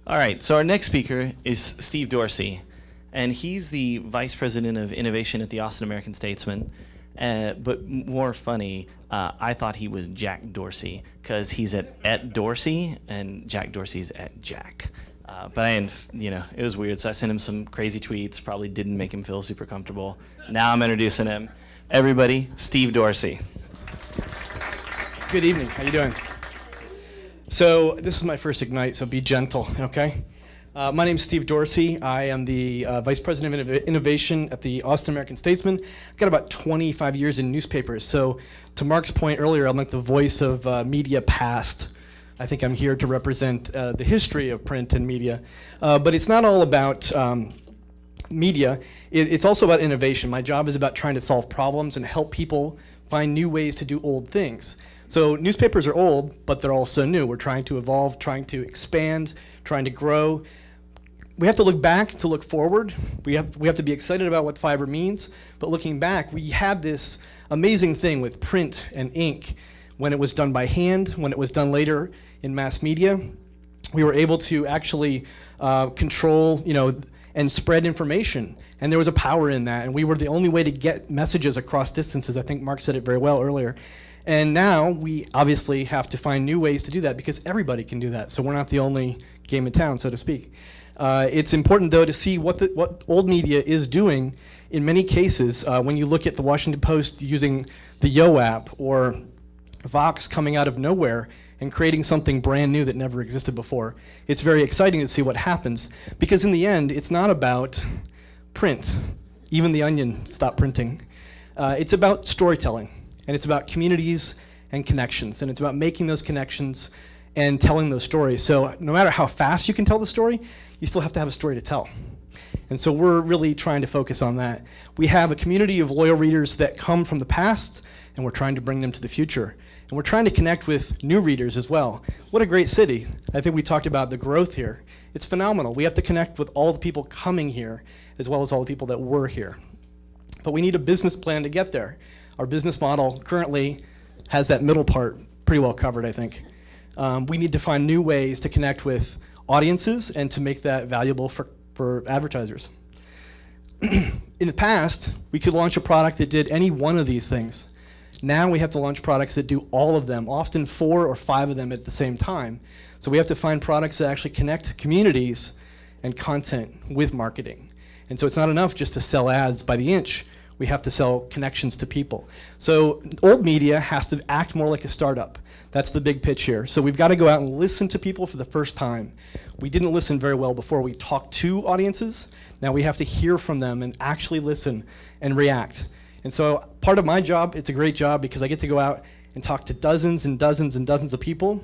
All right, so our next speaker is Steve Dorsey, and he's the Vice President of Innovation at the Austin American-Statesman. But more funny, I thought he was Jack Dorsey, because he's at Dorsey, and Jack Dorsey's at Jack. But it was weird, so I sent him some crazy tweets, probably didn't make him feel super comfortable. Now I'm introducing him. Everybody, Steve Dorsey. Good evening, how you doing? So this is my first Ignite, so be gentle, okay? My name is Steve Dorsey. I am the Vice President of Innovation at the Austin American-Statesman. I've got about 25 years in newspapers, so to Mark's point earlier, I'm like the voice of media past. I think I'm here to represent the history of print and media. But it's not all about media, it's also about innovation. My job is about trying to solve problems and help people find new ways to do old things. So newspapers are old, but they're also new. We're trying to evolve, trying to expand, trying to grow. We have to look back to look forward. We have to be excited about what fiber means, but looking back, we had this amazing thing with print and ink. When it was done by hand, when it was done later in mass media, we were able to actually control, and spread information. And there was a power in that, and we were the only way to get messages across distances. I think Mark said it very well earlier. And now we obviously have to find new ways to do that because everybody can do that. So we're not the only game in town, so to speak. It's important, though, to see what old media is doing in many cases. When you look at the Washington Post using the Yo app or Vox coming out of nowhere and creating something brand new that never existed before, it's very exciting to see what happens. Because in the end, it's not about print. Even The Onion stopped printing. It's about storytelling. And it's about communities and connections. And it's about making those connections and telling those stories. So no matter how fast you can tell the story, you still have to have a story to tell. And so we're really trying to focus on that. We have a community of loyal readers that come from the past, and we're trying to bring them to the future. And we're trying to connect with new readers as well. What a great city. I think we talked about the growth here. It's phenomenal. We have to connect with all the people coming here, as well as all the people that were here. But we need a business plan to get there. Our business model currently has that middle part pretty well covered, I think. We need to find new ways to connect with audiences and to make that valuable for advertisers. In the past, we could launch a product that did any one of these things. Now we have to launch products that do all of them, often 4 or 5 of them at the same time. So we have to find products that actually connect communities and content with marketing. And so it's not enough just to sell ads by the inch. We have to sell connections to people. So old media has to act more like a startup. That's the big pitch here. So we've got to go out and listen to people for the first time. We didn't listen very well before. We talked to audiences. Now we have to hear from them and actually listen and react. And so part of my job, it's a great job because I get to go out and talk to dozens and dozens and dozens of people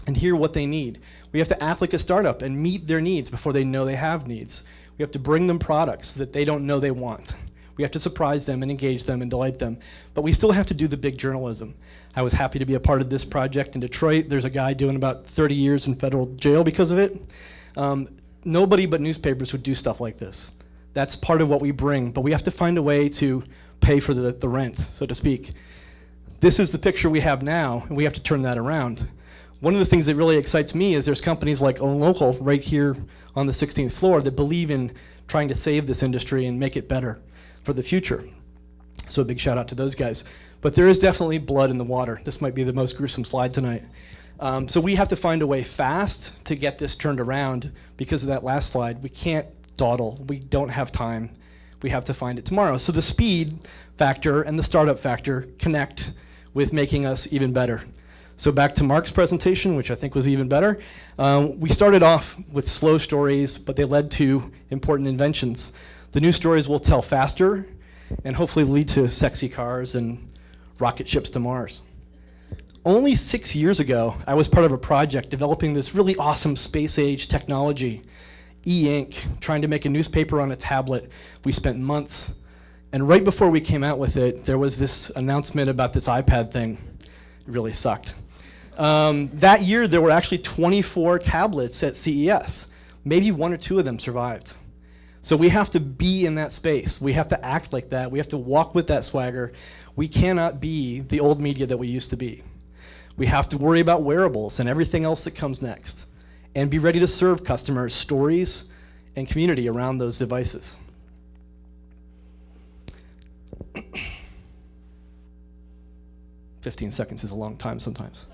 and hear what they need. We have to act like a startup and meet their needs before they know they have needs. We have to bring them products that they don't know they want. We have to surprise them and engage them and delight them. But we still have to do the big journalism. I was happy to be a part of this project in Detroit. There's a guy doing about 30 years in federal jail because of it. Nobody but newspapers would do stuff like this. That's part of what we bring, but we have to find a way to pay for the rent, so to speak. This is the picture we have now, and we have to turn that around. One of the things that really excites me is there's companies like Own Local right here on the 16th floor that believe in trying to save this industry and make it better for the future. So a big shout out to those guys. But there is definitely blood in the water. This might be the most gruesome slide tonight. So we have to find a way fast to get this turned around because of that last slide. We can't dawdle. We don't have time. We have to find it tomorrow. So the speed factor and the startup factor connect with making us even better. So back to Mark's presentation, which I think was even better. We started off with slow stories, but they led to important inventions. The new stories will tell faster and hopefully lead to sexy cars and rocket ships to Mars. Only 6 years ago, I was part of a project developing this really awesome space-age technology, e-ink, trying to make a newspaper on a tablet. We spent months. And right before we came out with it, there was this announcement about this iPad thing. It really sucked. That year, there were actually 24 tablets at CES. Maybe 1 or 2 of them survived. So we have to be in that space. We have to act like that. We have to walk with that swagger. We cannot be the old media that we used to be. We have to worry about wearables and everything else that comes next. and be ready to serve customers stories and community around those devices. 15 seconds is a long time sometimes.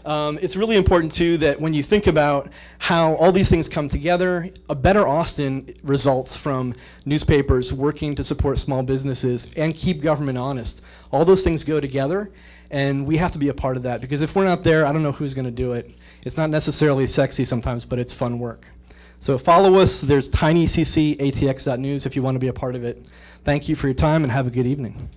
It's really important, too, that when you think about how all these things come together, a better Austin results from newspapers working to support small businesses and keep government honest. All those things go together, and we have to be a part of that, because if we're not there, I don't know who's going to do it. It's not necessarily sexy sometimes, but it's fun work. So follow us. There's tinyccatx.news if you want to be a part of it. Thank you for your time, and have a good evening.